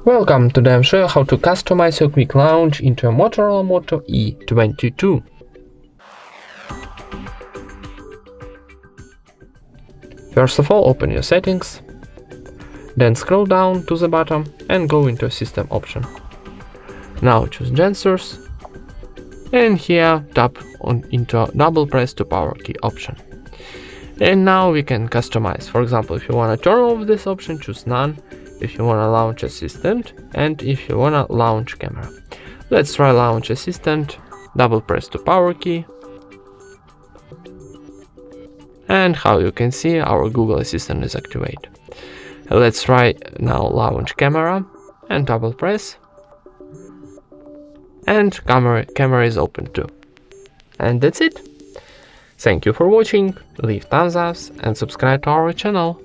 Welcome, today I'll show you how to customize your quick launch into a Motorola Moto E22. First of all, open your settings, then scroll down to the bottom and go into System option. Now choose Gensors, and here tap into double press to power key option. And now we can customize. For example, if you want to turn off this option, choose none. If you want to launch assistant, and if you want to launch camera. Let's try launch assistant, double press to power key. And how you can see, our Google Assistant is activated. Let's try now launch camera and double press. And camera is open too. And that's it. Thank you for watching, leave thumbs up and subscribe to our channel.